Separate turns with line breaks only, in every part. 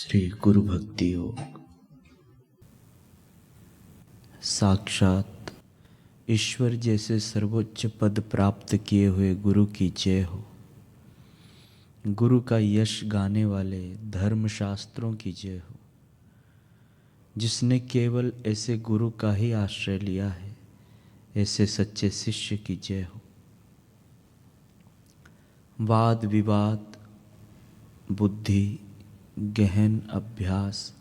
श्री गुरु भक्ति योग। साक्षात ईश्वर जैसे सर्वोच्च पद प्राप्त किए हुए गुरु की जय हो। गुरु का यश गाने वाले धर्म शास्त्रों की जय हो। जिसने केवल ऐसे गुरु का ही आश्रय लिया है, ऐसे सच्चे शिष्य की जय हो। वाद विवाद, बुद्धि, गहन अभ्यास,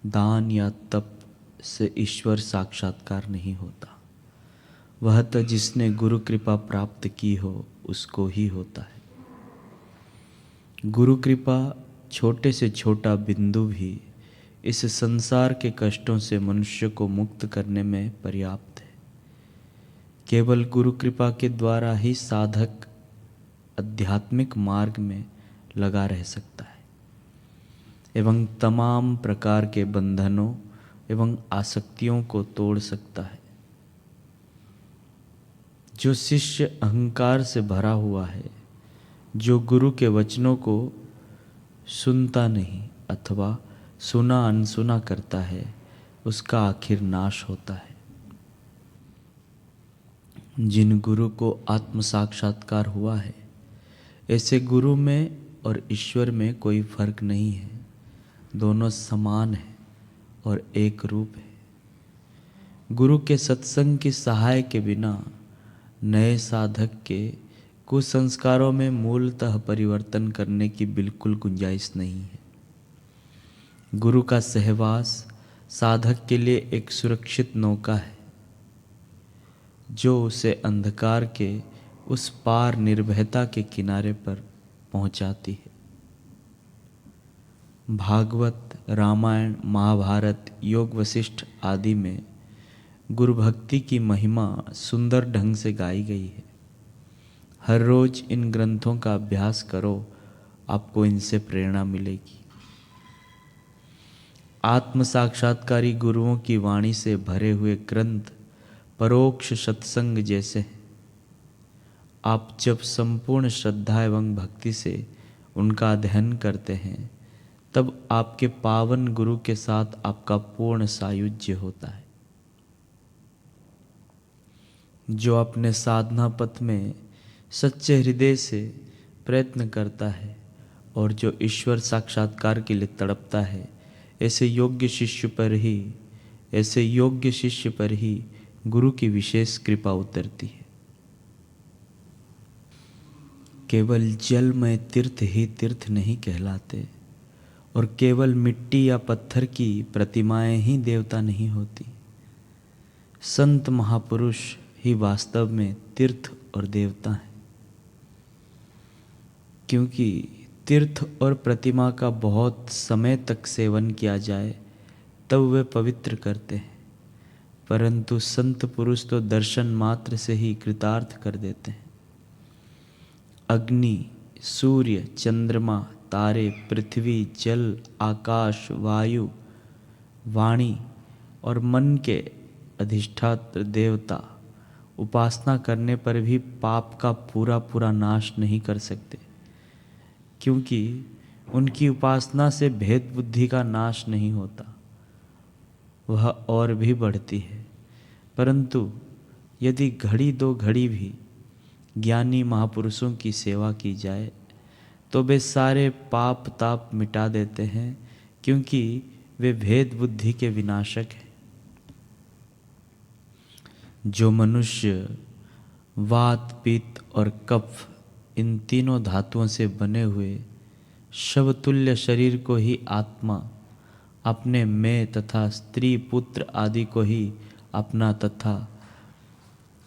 दान या तप से ईश्वर साक्षात्कार नहीं होता। वह तो जिसने गुरु कृपा प्राप्त की हो उसको ही होता है। गुरु कृपा छोटे से छोटा बिंदु भी इस संसार के कष्टों से मनुष्य को मुक्त करने में पर्याप्त है। केवल गुरु कृपा के द्वारा ही साधक आध्यात्मिक मार्ग में लगा रह सकता है एवं तमाम प्रकार के बंधनों एवं आसक्तियों को तोड़ सकता है। जो शिष्य अहंकार से भरा हुआ है, जो गुरु के वचनों को सुनता नहीं अथवा सुना अनसुना करता है, उसका आखिर नाश होता है। जिन गुरु को आत्म साक्षात्कार हुआ है, ऐसे गुरु में और ईश्वर में कोई फर्क नहीं है। दोनों समान हैं और एक रूप है। गुरु के सत्संग की सहाय के बिना नए साधक के कुसंस्कारों में मूलतः परिवर्तन करने की बिल्कुल गुंजाइश नहीं है। गुरु का सहवास साधक के लिए एक सुरक्षित नौका है, जो उसे अंधकार के उस पार निर्भयता के किनारे पर पहुंचाती है। भागवत, रामायण, महाभारत, योग वशिष्ठ आदि में गुरु भक्ति की महिमा सुंदर ढंग से गाई गई है। हर रोज इन ग्रंथों का अभ्यास करो, आपको इनसे प्रेरणा मिलेगी। आत्म साक्षात्कारी गुरुओं की वाणी से भरे हुए ग्रंथ परोक्ष सत्संग जैसे हैं। आप जब संपूर्ण श्रद्धा एवं भक्ति से उनका अध्ययन करते हैं, तब आपके पावन गुरु के साथ आपका पूर्ण सायुज्य होता है। जो अपने साधना पथ में सच्चे हृदय से प्रयत्न करता है और जो ईश्वर साक्षात्कार के लिए तड़पता है, ऐसे योग्य शिष्य पर ही गुरु की विशेष कृपा उतरती है। केवल जल में तीर्थ ही तीर्थ नहीं कहलाते और केवल मिट्टी या पत्थर की प्रतिमाएं ही देवता नहीं होती। संत महापुरुष ही वास्तव में तीर्थ और देवता हैं। क्योंकि तीर्थ और प्रतिमा का बहुत समय तक सेवन किया जाए तब वे पवित्र करते हैं, परंतु संत पुरुष तो दर्शन मात्र से ही कृतार्थ कर देते हैं। अग्नि, सूर्य, चंद्रमा, तारे, पृथ्वी, जल, आकाश, वायु, वाणी और मन के अधिष्ठात्र देवता उपासना करने पर भी पाप का पूरा नाश नहीं कर सकते, क्योंकि उनकी उपासना से भेद बुद्धि का नाश नहीं होता, वह और भी बढ़ती है। परंतु यदि घड़ी दो घड़ी भी ज्ञानी महापुरुषों की सेवा की जाए तो वे सारे पाप ताप मिटा देते हैं, क्योंकि वे भेद बुद्धि के विनाशक हैं। जो मनुष्य वात, पित्त और कफ इन तीनों धातुओं से बने हुए शवतुल्य शरीर को ही आत्मा, अपने मैं तथा स्त्री पुत्र आदि को ही अपना तथा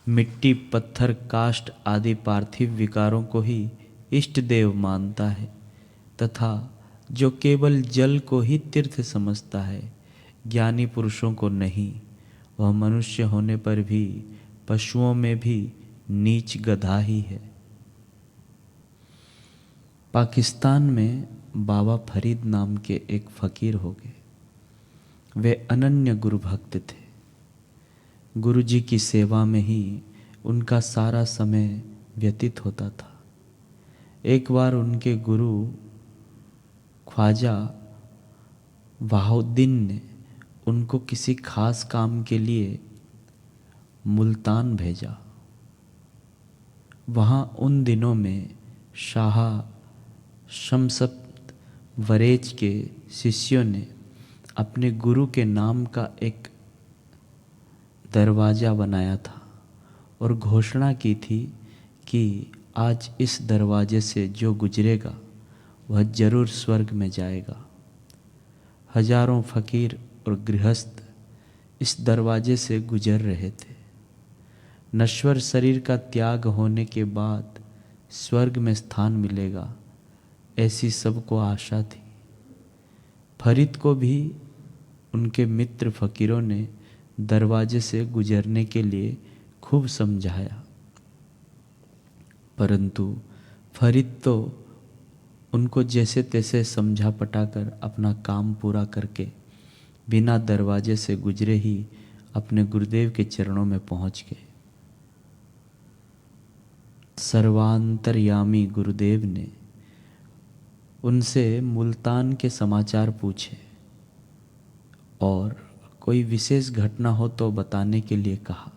मिट्टी पत्थर काष्ठ आदि पार्थिव विकारों को ही इष्ट देव मानता है, तथा जो केवल जल को ही तीर्थ समझता है, ज्ञानी पुरुषों को नहीं, वह मनुष्य होने पर भी पशुओं में भी नीच गधा ही है। पाकिस्तान में बाबा फरीद नाम के एक फकीर हो गए। वे अनन्य गुरु भक्त थे। गुरु जी की सेवा में ही उनका सारा समय व्यतीत होता था। एक बार उनके गुरु ख्वाजा बहाउद्दीन ने उनको किसी खास काम के लिए मुल्तान भेजा। वहाँ उन दिनों में शाह शमसत वरेज के शिष्यों ने अपने गुरु के नाम का एक दरवाज़ा बनाया था और घोषणा की थी कि आज इस दरवाजे से जो गुजरेगा वह जरूर स्वर्ग में जाएगा। हजारों फकीर और गृहस्थ इस दरवाजे से गुजर रहे थे। नश्वर शरीर का त्याग होने के बाद स्वर्ग में स्थान मिलेगा, ऐसी सबको आशा थी। फरीद को भी उनके मित्र फकीरों ने दरवाजे से गुजरने के लिए खूब समझाया, परंतु फरीद तो उनको जैसे तैसे समझा पटाकर अपना काम पूरा करके बिना दरवाजे से गुजरे ही अपने गुरुदेव के चरणों में पहुंच गए। सर्वांतर्यामी गुरुदेव ने उनसे मुल्तान के समाचार पूछे और कोई विशेष घटना हो तो बताने के लिए कहा।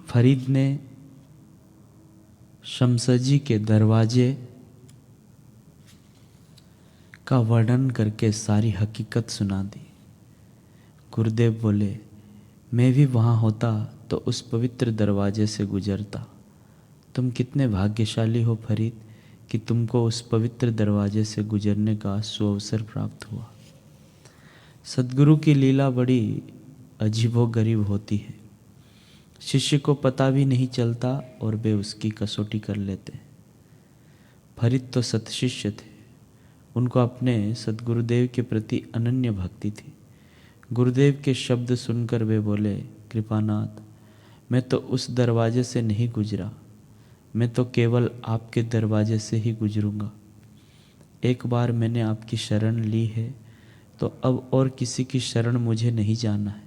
फरीद ने शमसजी के दरवाजे का वर्णन करके सारी हकीकत सुना दी। गुरुदेव बोले, मैं भी वहाँ होता तो उस पवित्र दरवाजे से गुजरता। तुम कितने भाग्यशाली हो फरीद कि तुमको उस पवित्र दरवाजे से गुजरने का सुअवसर प्राप्त हुआ। सद्गुरु की लीला बड़ी अजीबोगरीब होती है। शिष्य को पता भी नहीं चलता और वे उसकी कसौटी कर लेते। फरीद तो सतशिष्य थे, उनको अपने सद्गुरुदेव के प्रति अनन्य भक्ति थी। गुरुदेव के शब्द सुनकर वे बोले, कृपानाथ, मैं तो उस दरवाजे से नहीं गुजरा, मैं तो केवल आपके दरवाजे से ही गुजरूंगा। एक बार मैंने आपकी शरण ली है तो अब और किसी की शरण मुझे नहीं जाना है।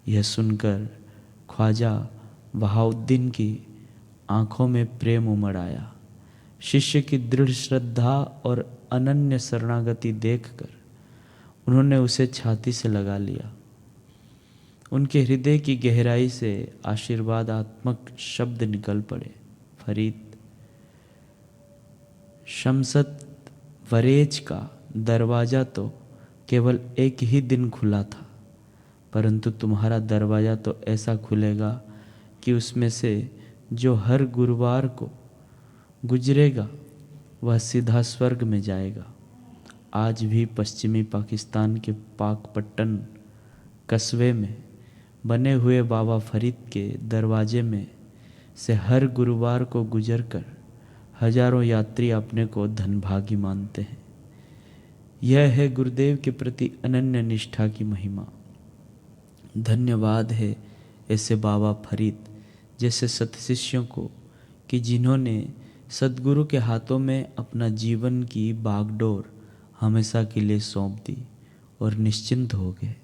यह सुनकर ख्वाजा बहाउद्दीन की आंखों में प्रेम उमड़ आया। शिष्य की दृढ़ श्रद्धा और अनन्य शरणागति देखकर उन्होंने उसे छाती से लगा लिया। उनके हृदय की गहराई से आशीर्वादात्मक शब्द निकल पड़े। फरीद, शमसत वरेज का दरवाज़ा तो केवल एक ही दिन खुला था, परंतु तुम्हारा दरवाज़ा तो ऐसा खुलेगा कि उसमें से जो हर गुरुवार को गुजरेगा वह सीधा स्वर्ग में जाएगा। आज भी पश्चिमी पाकिस्तान के पाकपट्टन कस्बे में बने हुए बाबा फरीद के दरवाजे में से हर गुरुवार को गुजरकर हजारों यात्री अपने को धनभागी मानते हैं। यह है गुरुदेव के प्रति अनन्य निष्ठा की महिमा। धन्यवाद है ऐसे बाबा फरीद जैसे सतशिष्यों को कि जिन्होंने सद्गुरु के हाथों में अपना जीवन की बागडोर हमेशा के लिए सौंप दी और निश्चिंत हो गए।